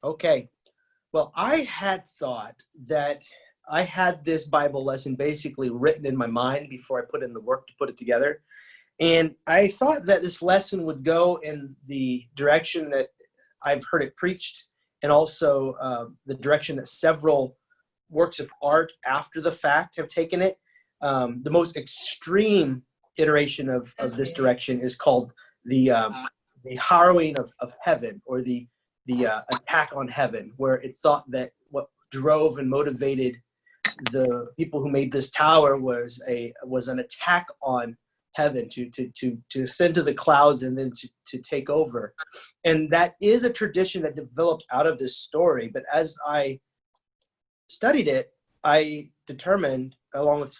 Okay. Well, I had thought that I had this Bible lesson basically written in my mind before I put in the work to put it together. And I thought that this lesson would go in the direction that I've heard it preached, and also the direction that several works of art after the fact have taken it. The most extreme iteration of this direction is called the the harrowing of heaven, or the attack on heaven, where it's thought that what drove and motivated the people who made this tower was an attack on heaven to ascend to the clouds and then to take over. And that is a tradition that developed out of this story. But as I studied it, I determined, along with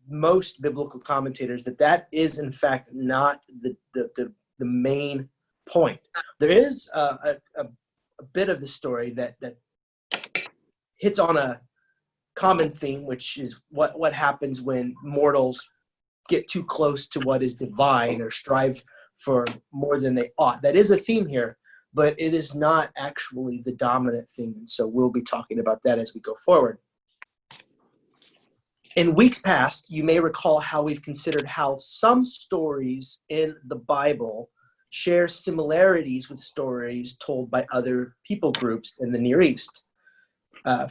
most biblical commentators, that that is in fact not the main point. There is a bit of the story that hits on a common theme, which is what happens when mortals get too close to what is divine or strive for more than they ought. That is a theme here, but it is not actually the dominant theme. And so we'll be talking about that as we go forward. In weeks past, you may recall how we've considered how some stories in the Bible share similarities with stories told by other people groups in the Near East.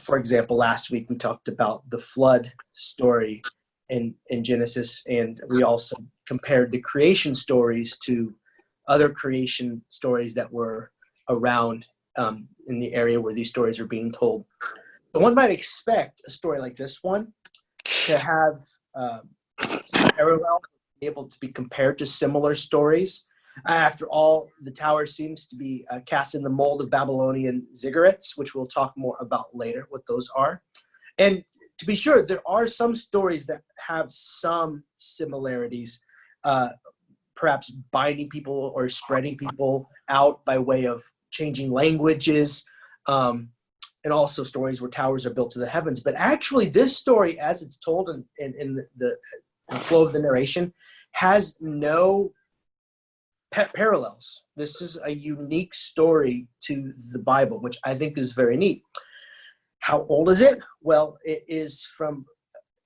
For example, last week we talked about the flood story in Genesis, and we also compared the creation stories to other creation stories that were around in the area where these stories are being told. But one might expect a story like this one to have some parallel, be able to be compared to similar stories. After all, the tower seems to be cast in the mold of Babylonian ziggurats, which we'll talk more about later, what those are. And to be sure, there are some stories that have some similarities, perhaps binding people or spreading people out by way of changing languages, and also stories where towers are built to the heavens. But actually, this story, as it's told in the flow of the narration, has no parallels. This is a unique story to the Bible, which I think is very neat. How old is it? Well, it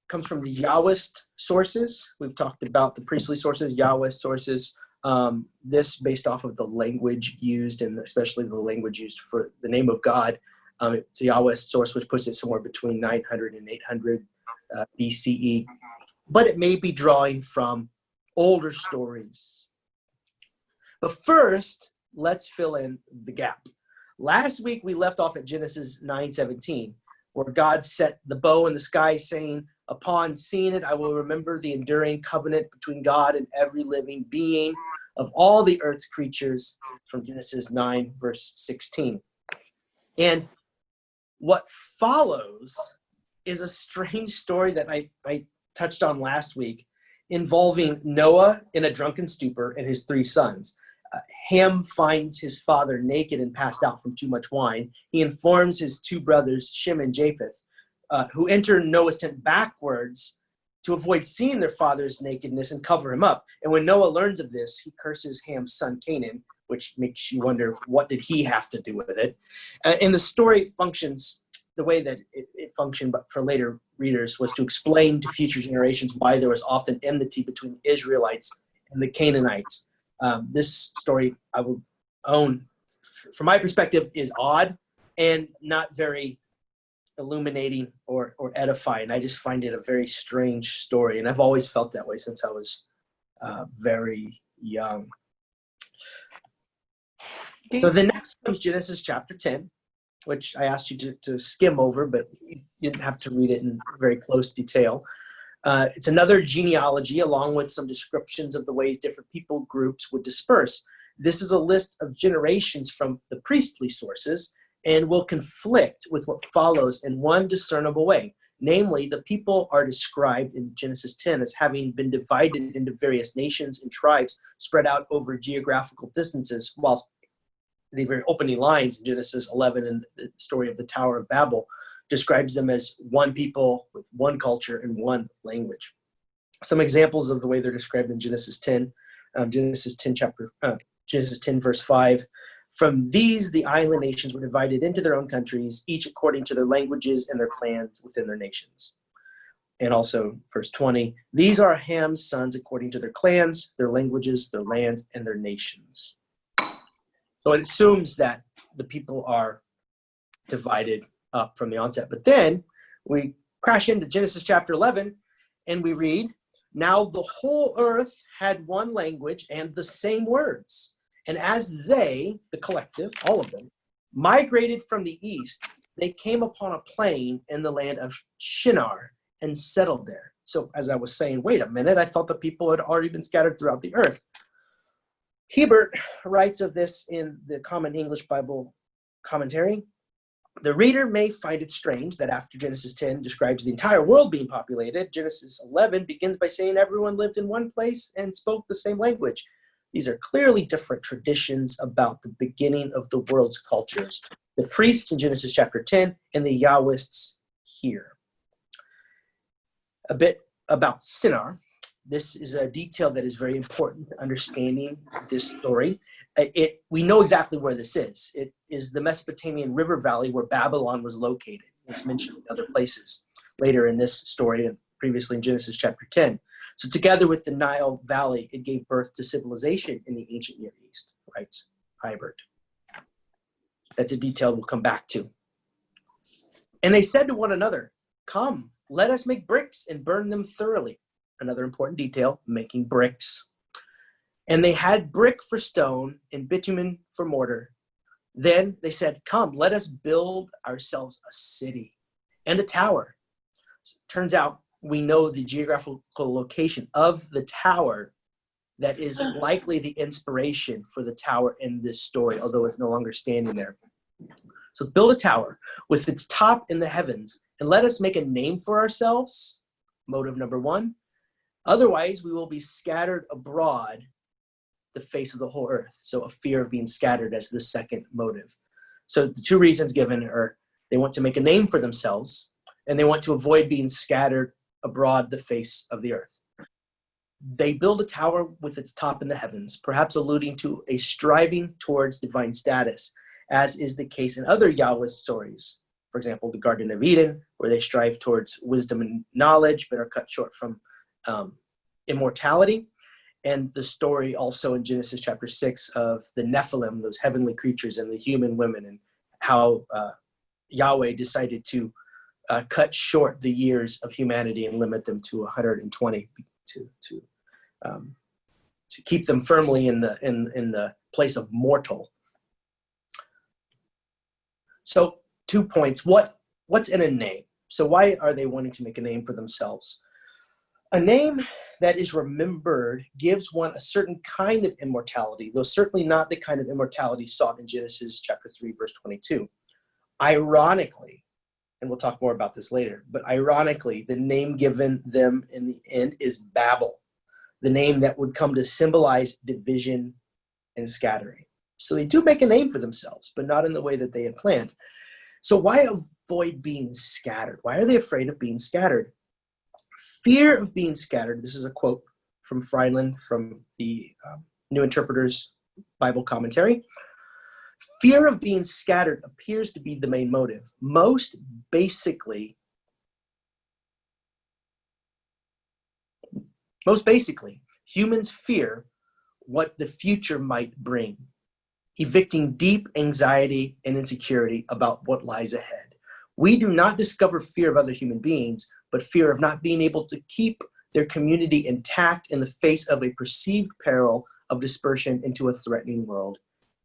comes from the Yahwist sources. We've talked about the priestly sources, Yahwist sources. This based off of the language used, and especially the language used for the name of God. It's a Yahwist source, which puts it somewhere between 900 and 800 BCE. But it may be drawing from older stories. But first, let's fill in the gap. Last week, we left off at Genesis 9:17, where God set the bow in the sky, saying, "Upon seeing it, I will remember the enduring covenant between God and every living being of all the earth's creatures," from Genesis 9, verse 16. And what follows is a strange story that I touched on last week, involving Noah in a drunken stupor and his three sons. Ham finds his father naked and passed out from too much wine. He informs his two brothers, Shem and Japheth, who enter Noah's tent backwards to avoid seeing their father's nakedness and cover him up. And when Noah learns of this, he curses Ham's son Canaan, which makes you wonder, what did he have to do with it? And the story functions the way that it functioned, but for later readers, was to explain to future generations why there was often enmity between the Israelites and the Canaanites. This story, I will own, from my perspective, is odd and not very illuminating or edifying. I just find it a very strange story, and I've always felt that way since I was very young. So the next comes Genesis chapter 10, which I asked you to skim over, but you didn't have to read it in very close detail. It's another genealogy, along with some descriptions of the ways different people groups would disperse. This is a list of generations from the priestly sources and will conflict with what follows in one discernible way. Namely, the people are described in Genesis 10 as having been divided into various nations and tribes spread out over geographical distances, whilst the very opening lines in Genesis 11 and the story of the Tower of Babel describes them as one people with one culture and one language. Some examples of the way they're described in Genesis 10, Genesis 10 verse 5. From these, the island nations were divided into their own countries, each according to their languages and their clans within their nations. And also, verse 20, these are Ham's sons according to their clans, their languages, their lands, and their nations. So it assumes that the people are divided up from the onset. But then we crash into Genesis chapter 11, and we read, now the whole earth had one language and the same words. And as they, the collective, all of them, migrated from the east, they came upon a plain in the land of Shinar and settled there. So as I was saying, wait a minute, I thought the people had already been scattered throughout the earth. Hebert writes of this in the Common English Bible commentary. The reader may find it strange that after Genesis 10 describes the entire world being populated, Genesis 11 begins by saying everyone lived in one place and spoke the same language. These are clearly different traditions about the beginning of the world's cultures. The priests in Genesis chapter 10 and the Yahwists here. A bit about Shinar. This is a detail that is very important to understanding this story. We know exactly where this is. It is the Mesopotamian river valley where Babylon was located. It's mentioned in other places later in this story and previously in Genesis chapter 10. So together with the Nile Valley, it gave birth to civilization in the ancient Near East, writes Hebert. That's a detail we'll come back to. And they said to one another, come, let us make bricks and burn them thoroughly. Another important detail, making bricks. And they had brick for stone and bitumen for mortar. Then they said, come, let us build ourselves a city and a tower. So it turns out we know the geographical location of the tower that is likely the inspiration for the tower in this story, although it's no longer standing there. So let's build a tower with its top in the heavens, and let us make a name for ourselves, motive number one. Otherwise, we will be scattered abroad the face of the whole earth. So a fear of being scattered as the second motive. So the two reasons given are they want to make a name for themselves, and they want to avoid being scattered abroad the face of the earth. They build a tower with its top in the heavens, perhaps alluding to a striving towards divine status, as is the case in other Yahweh stories. For example, the Garden of Eden, where they strive towards wisdom and knowledge, but are cut short from immortality. And the story also in Genesis chapter 6 of the Nephilim, those heavenly creatures, and the human women, and how Yahweh decided to cut short the years of humanity and limit them to 120 to keep them firmly in the place of mortal. So 2 points. What's in a name? So why are they wanting to make a name for themselves? A name that is remembered gives one a certain kind of immortality, though certainly not the kind of immortality sought in Genesis chapter 3, verse 22. Ironically, and we'll talk more about this later, but ironically, the name given them in the end is Babel, the name that would come to symbolize division and scattering. So they do make a name for themselves, but not in the way that they had planned. So why avoid being scattered? Why are they afraid of being scattered? Fear of being scattered. This is a quote from Friedland from the New Interpreter's Bible commentary. Fear of being scattered appears to be the main motive. Most basically, humans fear what the future might bring, evicting deep anxiety and insecurity about what lies ahead. We do not discover fear of other human beings, but fear of not being able to keep their community intact in the face of a perceived peril of dispersion into a threatening world.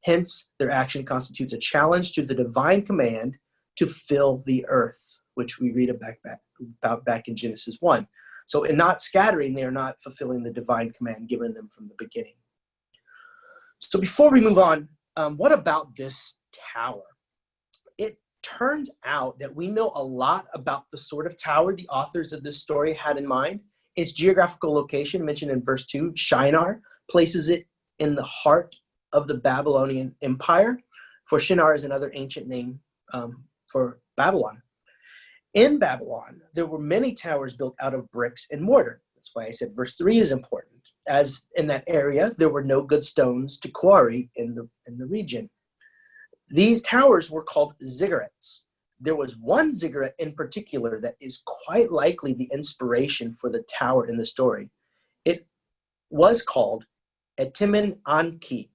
Hence, their action constitutes a challenge to the divine command to fill the earth, which we read about back in Genesis 1. So in not scattering, they are not fulfilling the divine command given them from the beginning. So before we move on, what about this tower? It turns out that we know a lot about the sort of tower the authors of this story had in mind. Its geographical location, mentioned in verse 2, Shinar, places it in the heart of the Babylonian Empire, for Shinar is another ancient name for Babylon. In Babylon, there were many towers built out of bricks and mortar. That's why I said verse 3 is important. As in that area, there were no good stones to quarry in the region. These towers were called ziggurats. There was one ziggurat in particular that is quite likely the inspiration for the tower in the story. It was called Etimen Anki.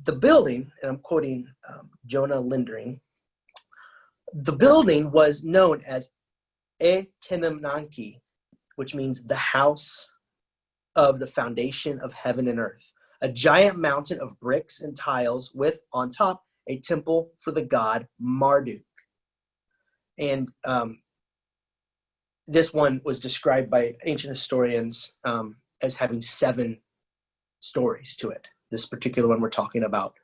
The building, and I'm quoting Jonah Lindring, the building was known as Etemenanki, which means the house of the foundation of heaven and earth, a giant mountain of bricks and tiles with, on top, a temple for the god Marduk. And this one was described by ancient historians as having 7 stories to it, this particular one we're talking about.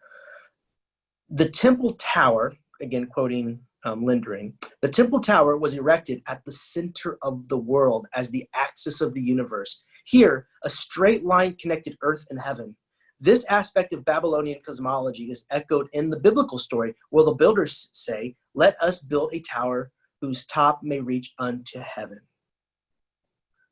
The temple tower, again quoting Lindring, the temple tower was erected at the center of the world as the axis of the universe. Here, a straight line connected earth and heaven. This aspect of Babylonian cosmology is echoed in the biblical story, where the builders say, "Let us build a tower whose top may reach unto heaven."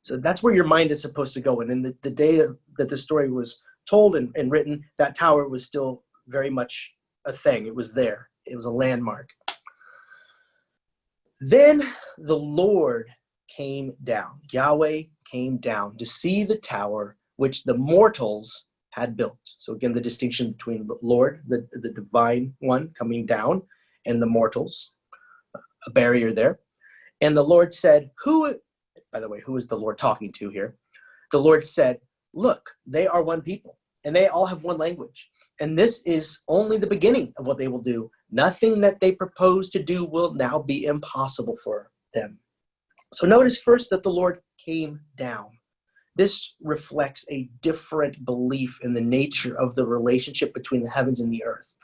So that's where your mind is supposed to go. And in the day that the story was told and written, that tower was still very much a thing. It was there. It was a landmark. Then the Lord came down. Yahweh came down to see the tower which the mortals had built. So again, the distinction between the Lord, the divine one coming down, and the mortals, a barrier there. And the Lord said, by the way, who is the Lord talking to here? The Lord said, "Look, they are one people, and they all have one language. And this is only the beginning of what they will do. Nothing that they propose to do will now be impossible for them." So notice first that the Lord came down. This reflects a different belief in the nature of the relationship between the heavens and the earth.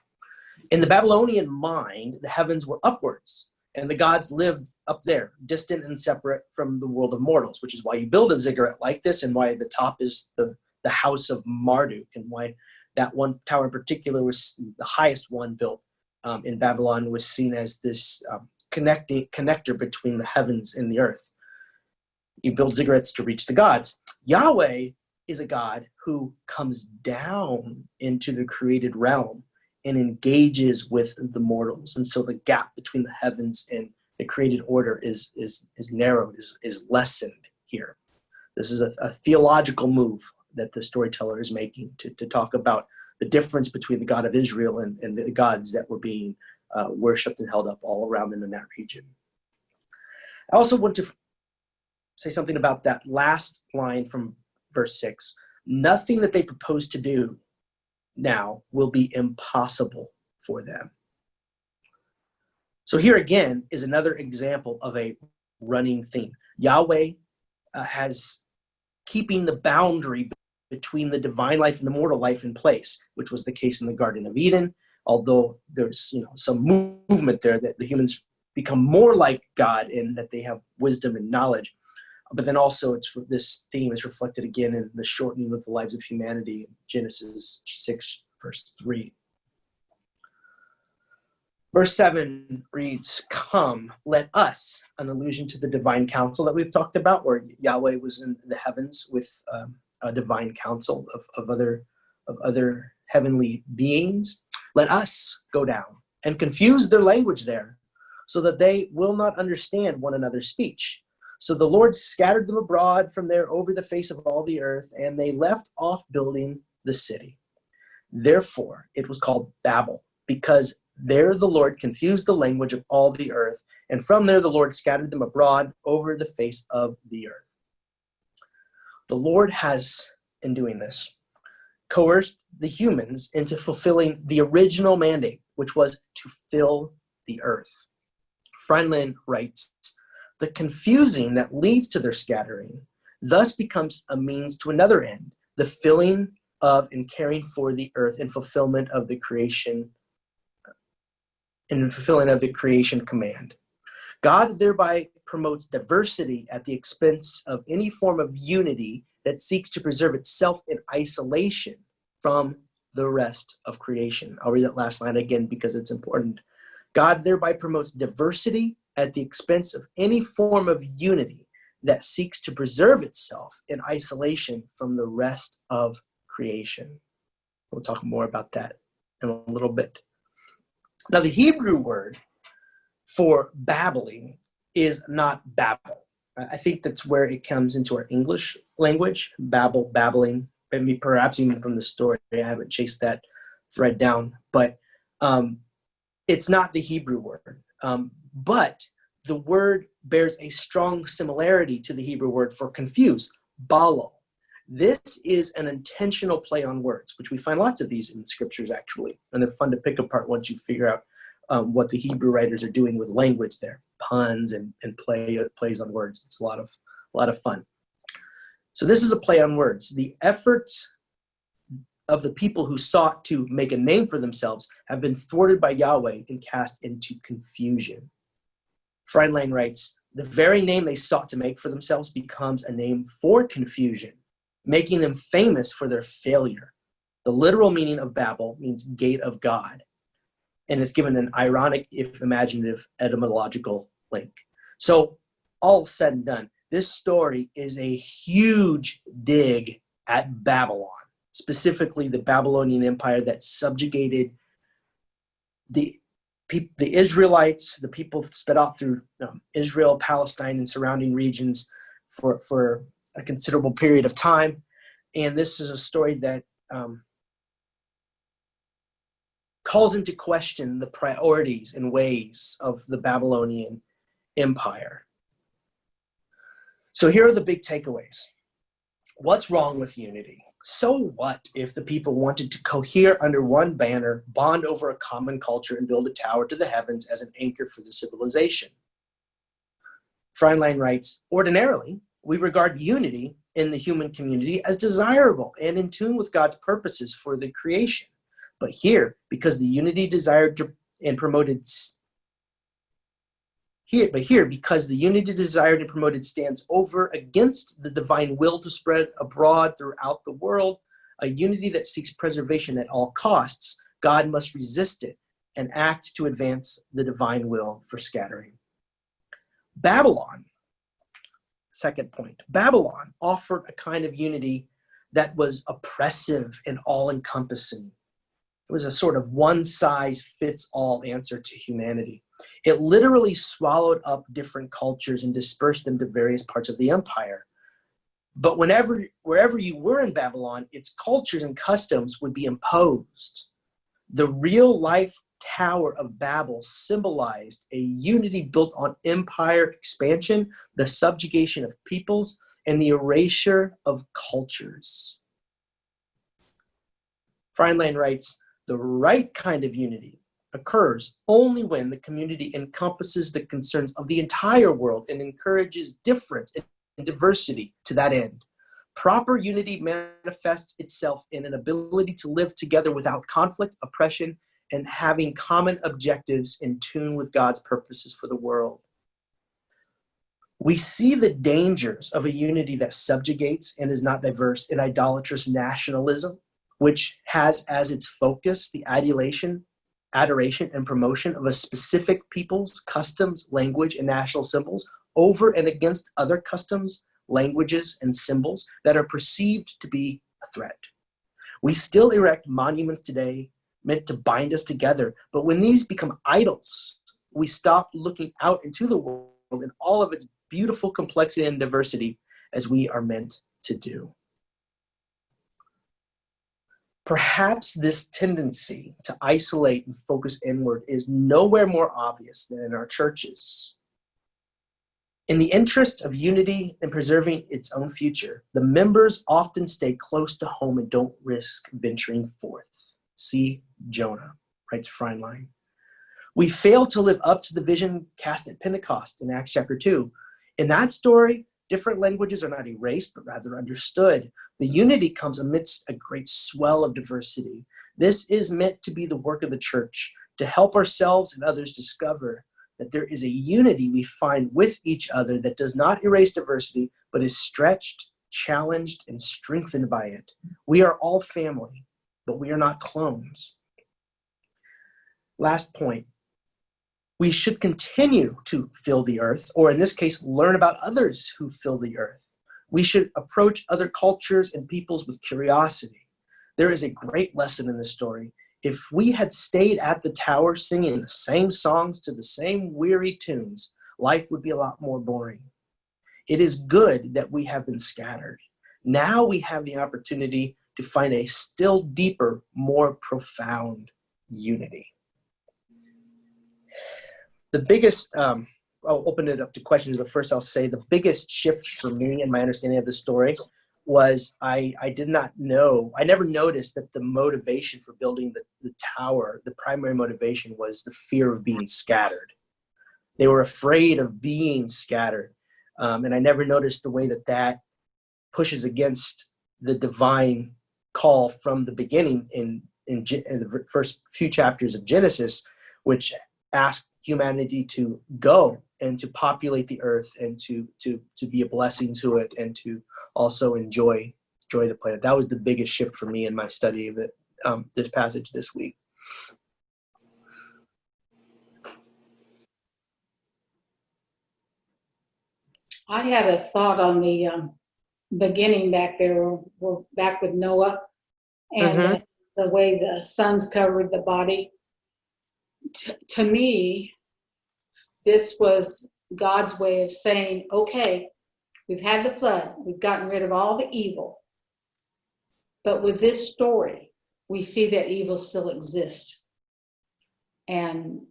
In the Babylonian mind, the heavens were upwards, and the gods lived up there, distant and separate from the world of mortals, which is why you build a ziggurat like this, and why the top is the house of Marduk, and why that one tower in particular was the highest one built in Babylon, was seen as this connector between the heavens and the earth. You build ziggurats to reach the gods. Yahweh is a God who comes down into the created realm and engages with the mortals. And so the gap between the heavens and the created order is narrowed, is lessened here. This is a theological move that the storyteller is making to talk about the difference between the God of Israel and the gods that were being worshipped and held up all around them in that region. I also want to say something about that last line from verse 6. Nothing that they propose to do now will be impossible for them. So here again is another example of a running theme. Yahweh has keeping the boundary between the divine life and the mortal life in place, which was the case in the Garden of Eden, although there's some movement there that the humans become more like God in that they have wisdom and knowledge. But then also this theme is reflected again in the shortening of the lives of humanity in Genesis 6, verse 3. Verse 7 reads, "Come, let us," an allusion to the divine council that we've talked about, where Yahweh was in the heavens with a divine council of other heavenly beings. "Let us go down and confuse their language there, so that they will not understand one another's speech." So the Lord scattered them abroad from there over the face of all the earth, and they left off building the city. Therefore, it was called Babel, because there the Lord confused the language of all the earth, and from there the Lord scattered them abroad over the face of the earth. The Lord has, in doing this, coerced the humans into fulfilling the original mandate, which was to fill the earth. Freundland writes, "The confusing that leads to their scattering thus becomes a means to another end, the filling of and caring for the earth in fulfillment of the creation command. God thereby promotes diversity at the expense of any form of unity that seeks to preserve itself in isolation from the rest of creation." I'll read that last line again because it's important. God thereby promotes diversity at the expense of any form of unity that seeks to preserve itself in isolation from the rest of creation. We'll talk more about that in a little bit. Now, the Hebrew word for babbling is not babble. I think that's where it comes into our English language, babble, babbling. Maybe perhaps even from the story, I haven't chased that thread down, but it's not the Hebrew word. But the word bears a strong similarity to the Hebrew word for confuse, balal. This is an intentional play on words, which we find lots of these in scriptures, actually. And they're fun to pick apart once you figure out what the Hebrew writers are doing with language there, puns and plays on words. It's a lot of fun. So this is a play on words. The efforts of the people who sought to make a name for themselves have been thwarted by Yahweh and cast into confusion. Freundlein writes, the very name they sought to make for themselves becomes a name for confusion, making them famous for their failure. The literal meaning of Babel means gate of God, and it's given an ironic, if imaginative, etymological link. So all said and done, this story is a huge dig at Babylon, specifically the Babylonian Empire that subjugated the Israelites, the people spread out through Israel, Palestine, and surrounding regions for a considerable period of time. And this is a story that calls into question the priorities and ways of the Babylonian Empire. So here are the big takeaways. What's wrong with unity? So what if the people wanted to cohere under one banner, bond over a common culture, and build a tower to the heavens as an anchor for the civilization? Freundlein writes, ordinarily, we regard unity in the human community as desirable and in tune with God's purposes for the creation. But here, because the unity desired and promoted stands over against the divine will to spread abroad throughout the world, a unity that seeks preservation at all costs, God must resist it and act to advance the divine will for scattering. Babylon, second point, Babylon offered a kind of unity that was oppressive and all-encompassing. It was a sort of one-size-fits-all answer to humanity. It literally swallowed up different cultures and dispersed them to various parts of the empire. But wherever you were in Babylon, its cultures and customs would be imposed. The real-life Tower of Babel symbolized a unity built on empire expansion, the subjugation of peoples, and the erasure of cultures. Freundlein writes, the right kind of unity occurs only when the community encompasses the concerns of the entire world and encourages difference and diversity to that end. Proper unity manifests itself in an ability to live together without conflict, oppression, and having common objectives in tune with God's purposes for the world. We see the dangers of a unity that subjugates and is not diverse in idolatrous nationalism, which has as its focus the adoration, and promotion of a specific people's customs, language, and national symbols over and against other customs, languages, and symbols that are perceived to be a threat. We still erect monuments today meant to bind us together, but when these become idols, we stop looking out into the world in all of its beautiful complexity and diversity as we are meant to do. Perhaps this tendency to isolate and focus inward is nowhere more obvious than in our churches. In the interest of unity and preserving its own future, the members often stay close to home and don't risk venturing forth. See Jonah, writes Freundlein. We fail to live up to the vision cast at Pentecost in Acts chapter 2. In that story, different languages are not erased, but rather understood. The unity comes amidst a great swell of diversity. This is meant to be the work of the church, to help ourselves and others discover that there is a unity we find with each other that does not erase diversity, but is stretched, challenged, and strengthened by it. We are all family, but we are not clones. Last point. We should continue to fill the earth, or in this case, learn about others who fill the earth. We should approach other cultures and peoples with curiosity. There is a great lesson in this story. if we had stayed at the tower singing the same songs to the same weary tunes, life would be a lot more boring. It is good that we have been scattered. Now we have the opportunity to find a still deeper, more profound unity. The biggest, I'll open it up to questions, but first I'll say the biggest shift for me in my understanding of the story was I did not know, I never noticed that the motivation for building the tower, the primary motivation was the fear of being scattered. They were afraid of being scattered. And I never noticed the way that pushes against the divine call from the beginning in the first few chapters of Genesis, which asked humanity to go and to populate the earth and to be a blessing to it and to also enjoy the planet. That was the biggest shift for me in my study of it, this passage this week. I had a thought on the beginning back there. We're back with Noah and the way the sons covered the body. To me, this was God's way of saying, okay, we've had the flood. We've gotten rid of all the evil. But with this story, we see that evil still exists. And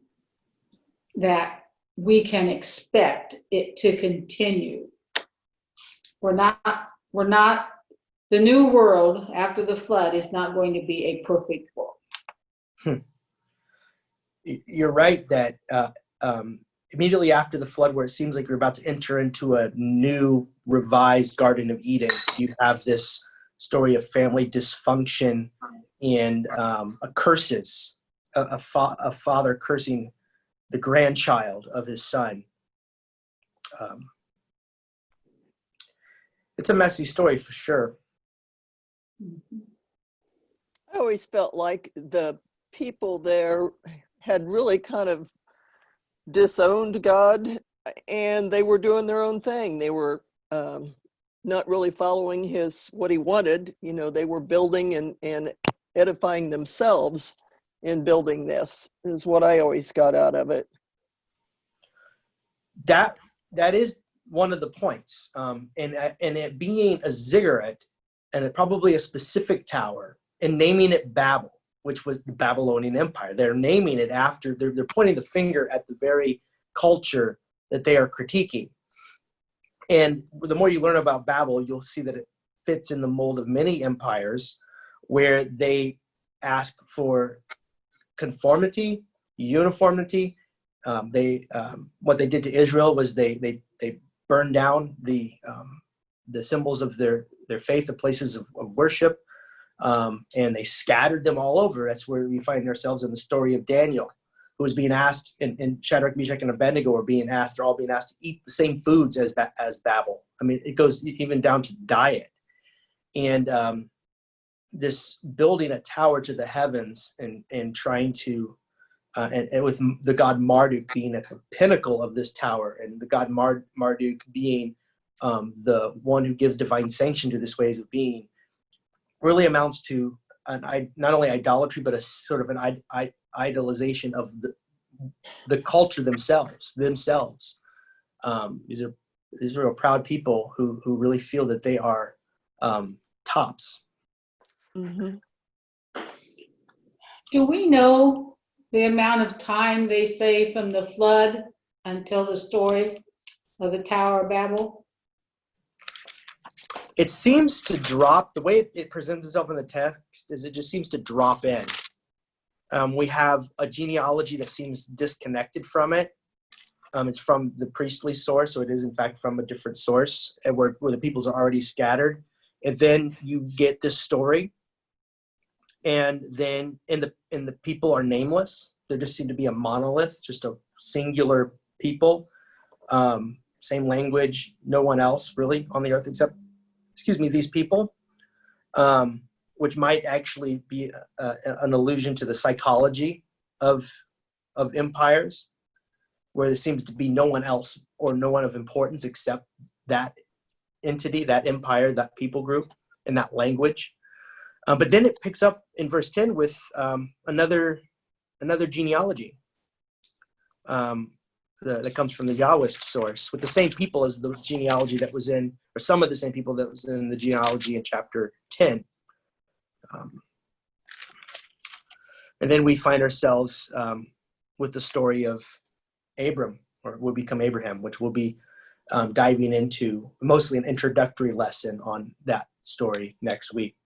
that we can expect it to continue. We're not, the new world after the flood is not going to be a perfect world. You're right that immediately after the flood, where it seems like we're about to enter into a new revised Garden of Eden, you have this story of family dysfunction and curses, a father cursing the grandchild of his son. It's a messy story for sure. I always felt like the people there had really kind of disowned God, and they were doing their own thing. They were not really following what he wanted. You know, they were building and edifying themselves in building this, is what I always got out of it. That is one of the points. And it being a ziggurat and probably a specific tower and naming it Babel, which was the Babylonian Empire. They're naming it after, they're pointing the finger at the very culture that they are critiquing. And the more you learn about Babel, you'll see that it fits in the mold of many empires where they ask for conformity, uniformity. What they did to Israel was they burned down the symbols of their faith, the places of worship, and they scattered them all over. That's where we find ourselves in the story of Daniel, who was being asked, and Shadrach, Meshach, and Abednego are being asked, they're all being asked to eat the same foods as Babel. I mean, it goes even down to diet. And this building a tower to the heavens and trying to, and with the god Marduk being at the pinnacle of this tower, and the god Marduk being the one who gives divine sanction to this ways of being, really amounts to not only idolatry, but a sort of an idolization of the culture themselves. These are real proud people who really feel that they are tops. Mm-hmm. Do we know the amount of time they say from the flood until the story of the Tower of Babel? It seems to drop, the way it presents itself in the text is it just seems to drop in. We have a genealogy that seems disconnected from it. It's from the priestly source, so it is in fact from a different source, where the peoples are already scattered. And then you get this story, and then in the people are nameless. There just seem to be a monolith, just a singular people, same language, no one else really on the earth except, these people, which might actually be an allusion to the psychology of empires, where there seems to be no one else or no one of importance except that entity, that empire, that people group, and that language. But then it picks up in verse 10 with another genealogy that comes from the Yahwist source, with the same people as the genealogy that was in, or some of the same people that was in the genealogy in chapter 10. And then we find ourselves with the story of Abram, or will become Abraham, which we'll be diving into, mostly an introductory lesson on that story next week.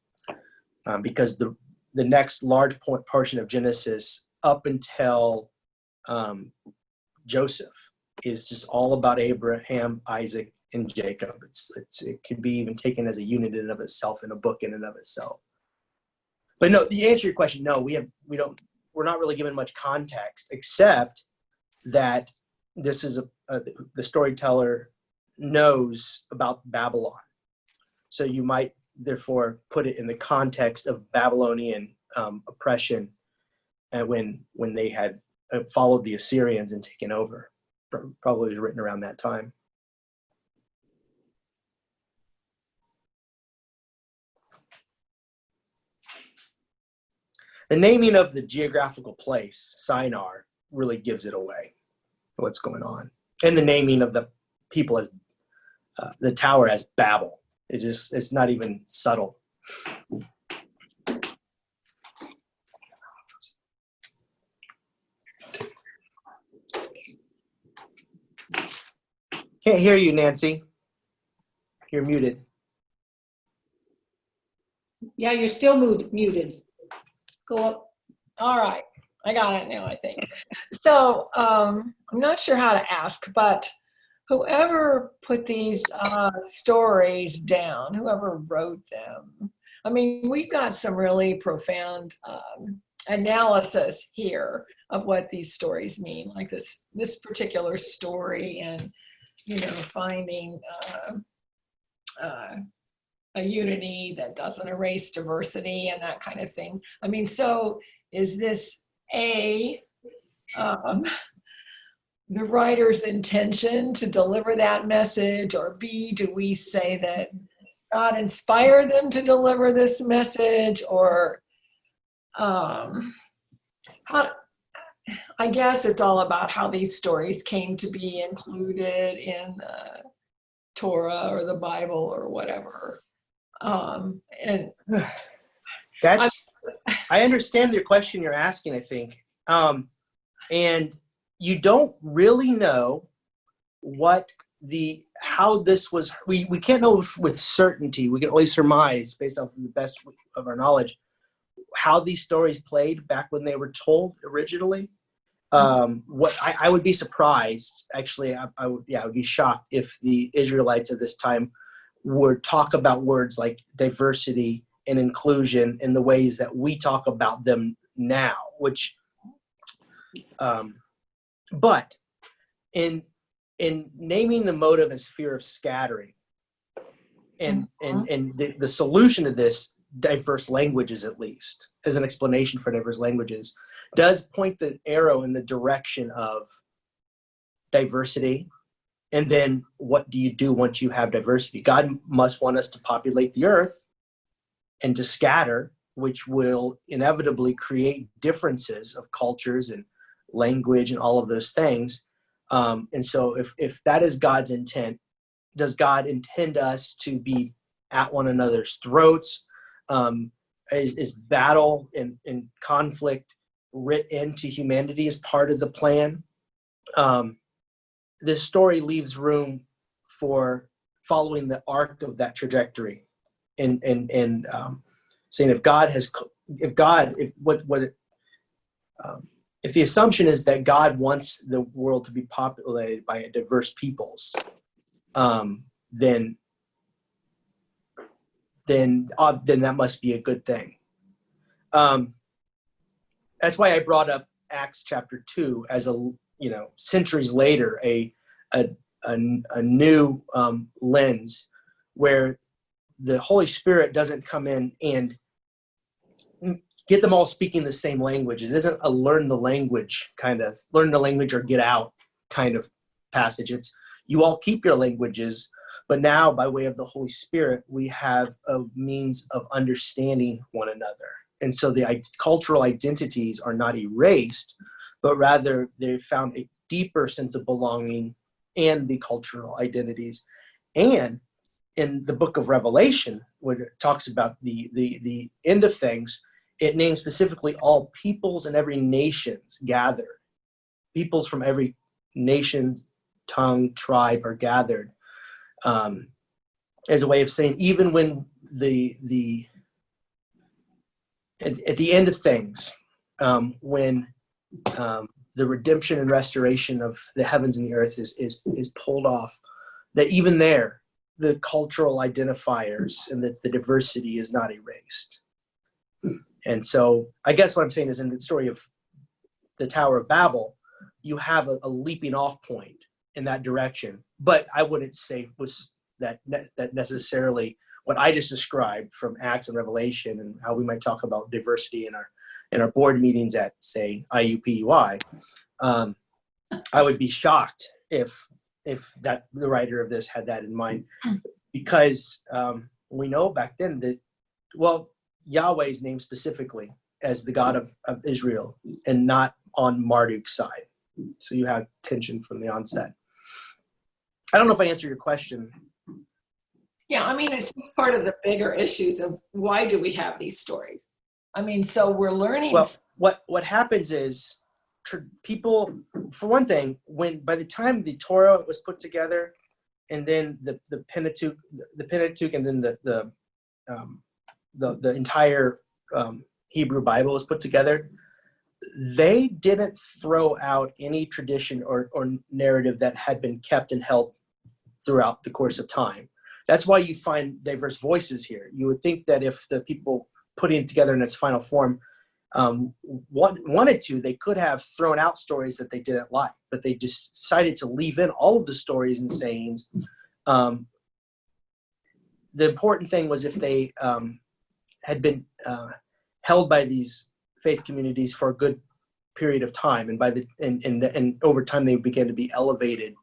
Because the next large portion of Genesis up until Joseph is just all about Abraham, Isaac, and Jacob. It can be even taken as a unit in and of itself, in a book in and of itself. But no, to answer your question, no, we're not really given much context, except that this is the storyteller knows about Babylon. So you might therefore put it in the context of Babylonian oppression, and when they had followed the Assyrians and taken over. Probably was written around that time. The naming of the geographical place, Shinar, really gives it away, what's going on. And the naming of the people as the tower as Babel. It's not even subtle. Can't hear you, Nancy. You're muted. Yeah, you're still muted. Go up. All right, I got it now, I think. So I'm not sure how to ask, but whoever put these stories down, whoever wrote them, I mean, we've got some really profound analysis here of what these stories mean, like this particular story, and finding a unity that doesn't erase diversity and that kind of thing. I mean, so is this the writer's intention to deliver that message, or B, do we say that God inspired them to deliver this message, or I guess it's all about how these stories came to be included in the Torah or the Bible or whatever. And I understand your question you're asking, I think. And you don't really know how this was. We can't know with certainty. We can only surmise based off the best of our knowledge how these stories played back when they were told originally. What I would be surprised, actually, I would be shocked if the Israelites of this time would talk about words like diversity and inclusion in the ways that we talk about them now, but in naming the motive as fear of scattering, and the solution to this, diverse languages, at least as an explanation for diverse languages, does point the arrow in the direction of diversity. And then what do you do once you have diversity? God must want us to populate the earth and to scatter, which will inevitably create differences of cultures and language and all of those things. And so if that is God's intent, does God intend us to be at one another's throats? Is battle and conflict writ into humanity as part of the plan? This story leaves room for following the arc of that trajectory, and saying if the assumption is that God wants the world to be populated by diverse peoples, then that must be a good thing. That's why I brought up Acts chapter 2 as centuries later, a new lens where the Holy Spirit doesn't come in and get them all speaking the same language. It isn't a learn the language or get out kind of passage. It's you all keep your languages, But now, by way of the Holy Spirit, we have a means of understanding one another. And so the cultural identities are not erased, but rather they found a deeper sense of belonging and the cultural identities. And in the book of Revelation, when it talks about the end of things, it names specifically all peoples and every nations gathered. Peoples from every nation, tongue, tribe are gathered, as a way of saying, even when at the end of things, when the redemption and restoration of the heavens and the earth is pulled off, that even there, the cultural identifiers and the diversity is not erased. And so I guess what I'm saying is, in the story of the Tower of Babel, you have a leaping off point in that direction. But I wouldn't say was that necessarily what I just described from Acts and Revelation, and how we might talk about diversity in our board meetings at, say, IUPUI. I would be shocked if that the writer of this had that in mind, because we know back then that, well, Yahweh is named specifically as the God of Israel and not on Marduk's side. So you have tension from the onset. I don't know if I answered your question. Yeah, I mean, it's just part of the bigger issues of why do we have these stories? I mean, so we're learning. Well, what happens is people, for one thing, by the time the Torah was put together, and then the Pentateuch, and then the entire Hebrew Bible was put together, they didn't throw out any tradition or narrative that had been kept and held throughout the course of time. That's why you find diverse voices here. You would think that if the people putting it together in its final form wanted to, they could have thrown out stories that they didn't like, but they just decided to leave in all of the stories and sayings. The important thing was if they had been held by these faith communities for a good period of time, and over time they began to be elevated.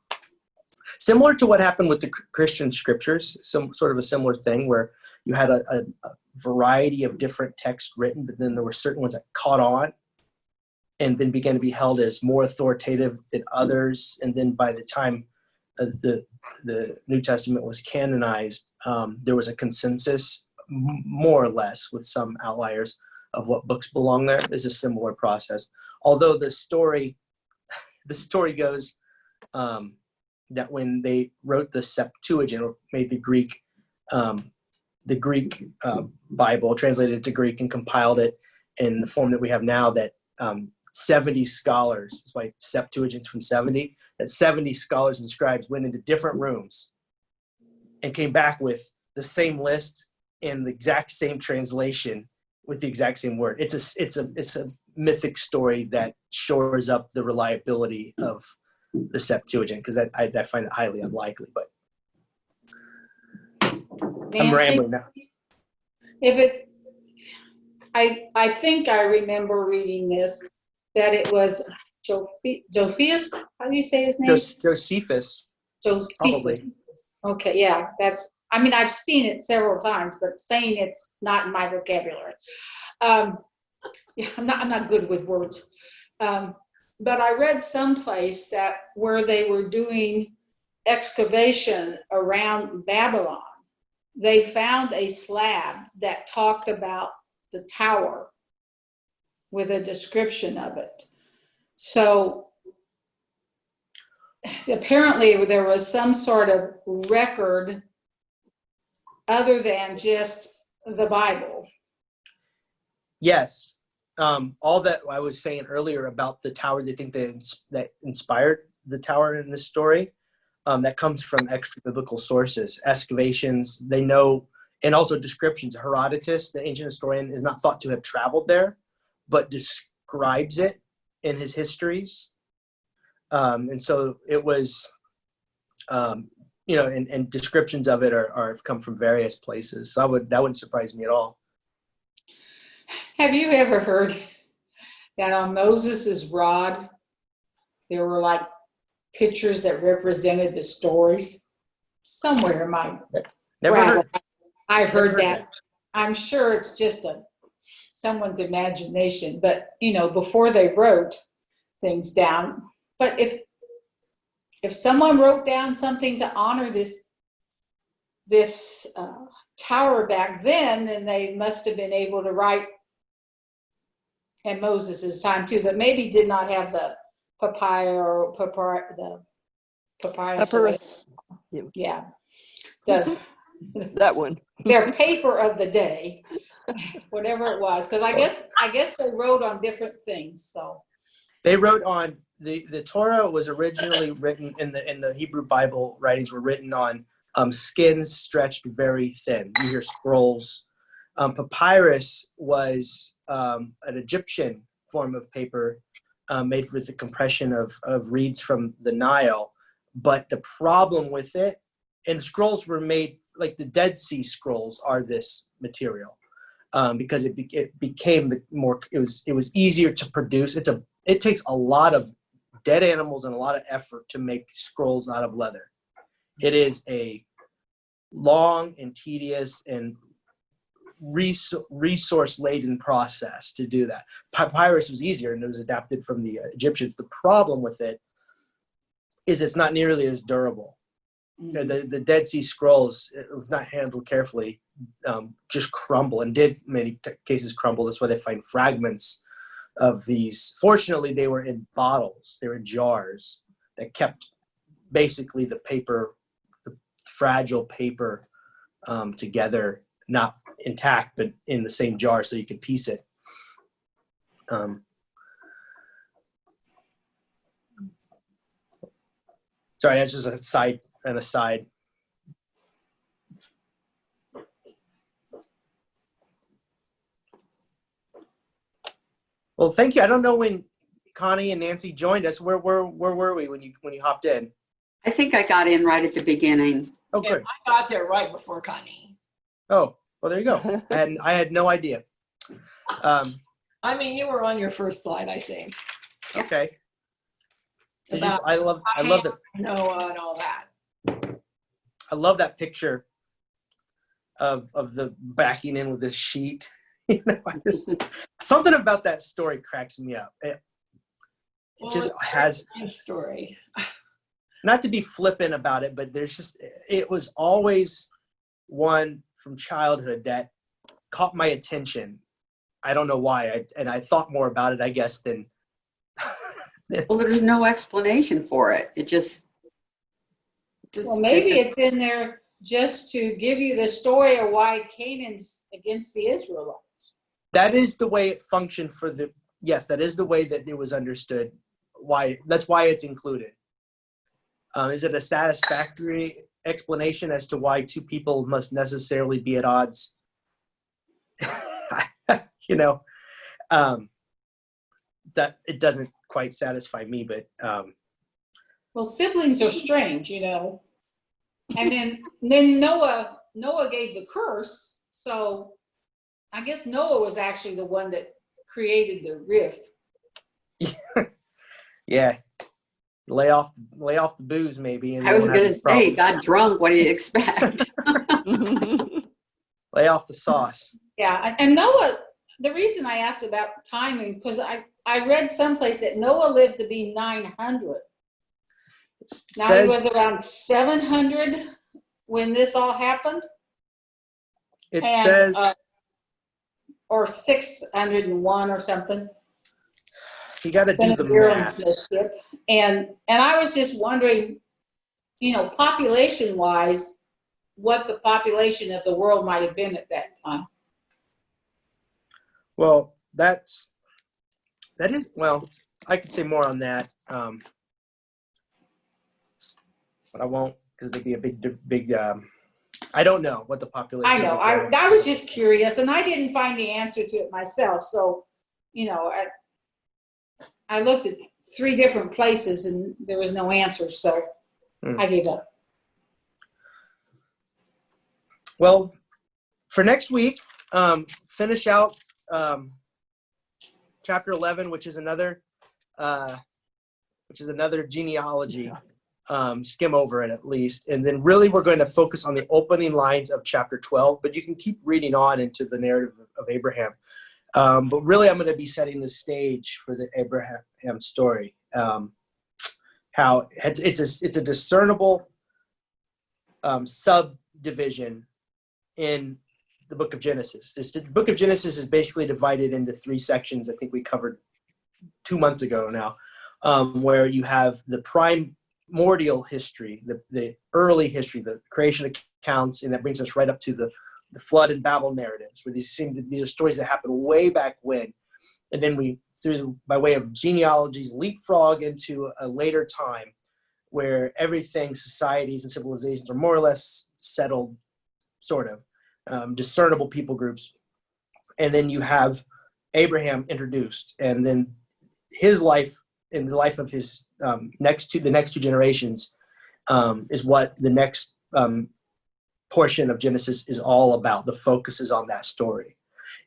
Similar to what happened with the Christian scriptures, some sort of a similar thing where you had a variety of different texts written, but then there were certain ones that caught on and then began to be held as more authoritative than others. And then by the time the New Testament was canonized, there was a consensus, more or less, with some outliers, of what books belong there. It's a similar process. Although the story goes that when they wrote the Septuagint, or made the Greek Bible, translated it to Greek and compiled it in the form that we have now, that 70 scholars, that's why Septuagint's from 70, that 70 scholars and scribes went into different rooms and came back with the same list and the exact same translation with the exact same word. It's a mythic story that shores up the reliability of the Septuagint, because I find it highly unlikely, but I'm rambling now. I think I remember reading this, that it was Josephus. How do you say his name? Josephus. Josephus. Probably. Okay, yeah, I've seen it several times, but saying it's not in my vocabulary. I'm not good with words. But I read someplace that where they were doing excavation around Babylon, they found a slab that talked about the tower with a description of it. So apparently there was some sort of record other than just the Bible. Yes. All that I was saying earlier about the tower, they think that inspired the tower in this story, that comes from extra biblical sources, excavations, they know, and also descriptions. Herodotus, the ancient historian, is not thought to have traveled there, but describes it in his histories. And so it was, and descriptions of it are come from various places. So that wouldn't surprise me at all. Have you ever heard that on Moses's rod, there were like pictures that represented the stories? somewhere in my Never rattle, heard. I Never heard heard that. I'm sure it's just someone's imagination, but before they wrote things down. But if someone wrote down something to honor this tower back then they must have been able to write in Moses's time too, but maybe did not have the the papyrus. Papyrus. Yeah, the That one. their paper of the day, whatever it was, because I guess they wrote on different things. So They wrote on the Torah was originally written in the Hebrew Bible writings were written on skins stretched very thin. These are scrolls. Papyrus was an Egyptian form of paper made with the compression of reeds from the Nile. But the problem with it, and scrolls were made, like the Dead Sea Scrolls are this material because it became it was easier to produce. It takes a lot of dead animals and a lot of effort to make scrolls out of leather. It is a long and tedious and resource-laden process to do that. Papyrus was easier and it was adapted from the Egyptians. The problem with it is it's not nearly as durable. The Dead Sea Scrolls, it was not handled carefully, just crumble, and did many cases crumble. That's why they find fragments of these. Fortunately, they were in bottles. They were in jars that kept basically the paper, the fragile paper together, not intact, but in the same jar so you could piece it. Sorry, that's just an aside. Well, thank you. I don't know when Connie and Nancy joined us. Where were we when you hopped in? I think I got in right at the beginning. Oh, Yeah, good. I got there right before Connie. Oh, well, there you go. I had no idea. I mean, you were on your first slide, I think. Okay. It's About just, I love that. Noah and all that. I love that picture of the backing in with this sheet. Something about that story cracks me up. It just has, a story. not to be flippant about it, but it was always one from childhood that caught my attention. I don't know why. I thought more about it, I guess, than. Well, there's no explanation for it. It just well, maybe it's in there just to give you the story of why Canaan's against the Israelites. That is the way it functioned that is the way that it was understood. That's why it's included. Is it a satisfactory explanation as to why two people must necessarily be at odds? That it doesn't quite satisfy me, but Well, siblings are strange, And then Noah gave the curse, so I guess Noah was actually the one that created the rift. yeah, lay off the booze maybe. And I was going to say, problems. got drunk. What do you expect? Lay off the sauce. Yeah, and Noah, the reason I asked about timing, because I read someplace that Noah lived to be 900. Now he was around 700 when this all happened. It says, or 601 or something. you got to do the math. And I was just wondering, population-wise, what the population of the world might have been at that time. Well, that is, I could say more on that, but I won't because it'd be a big. I don't know what the population. I know. I was just curious, and I didn't find the answer to it myself. So, I looked at 3 different places, and there was no answer. So, I gave up. Well, for next week, finish out chapter 11, which is another genealogy. skim over it at least. And then really we're going to focus on the opening lines of chapter 12, but you can keep reading on into the narrative of Abraham. But really I'm going to be setting the stage for the Abraham story. How it's a discernible subdivision in the book of Genesis. The book of Genesis is basically divided into 3 sections. I think we covered 2 months ago now, where you have the primordial history, the early history, the creation accounts, and that brings us right up to the flood and Babel narratives, where these are stories that happened way back when. And then we, by way of genealogies, leapfrog into a later time where everything, societies and civilizations are more or less settled, sort of, discernible people groups. And then you have Abraham introduced, and then his life and the life of his the next 2 generations is what the next portion of Genesis is all about. The focus is on that story.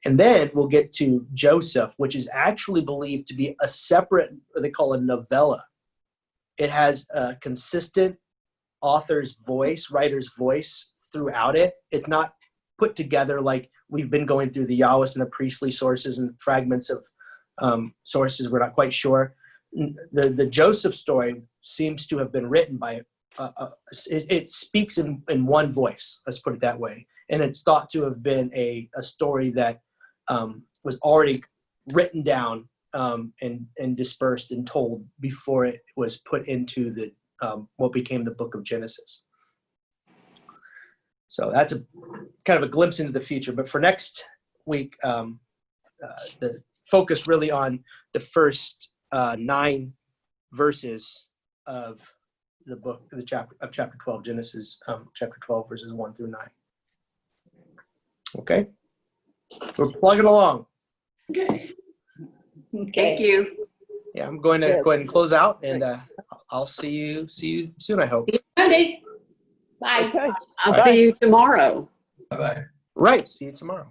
And then we'll get to Joseph, which is actually believed to be a separate, what they call a novella. It has a consistent author's voice, writer's voice throughout it. It's not put together like we've been going through the Yahwist and the priestly sources and fragments of sources. We're not quite sure. The Joseph story seems to have been written by, it speaks in one voice, let's put it that way. And it's thought to have been a story that was already written down and dispersed and told before it was put into the what became the book of Genesis. So that's a kind of a glimpse into the future. But for next week, the focus really on the first 9 verses of the book, chapter 12, Genesis, chapter 12, verses 1 through 9. Okay, we're plugging along. Okay. Thank you. Yeah, I'm going to Yes. go ahead and close out, and Thanks. I'll see you soon, I hope. Monday. Bye. Okay. I'll Bye. see you tomorrow. Right. See you tomorrow.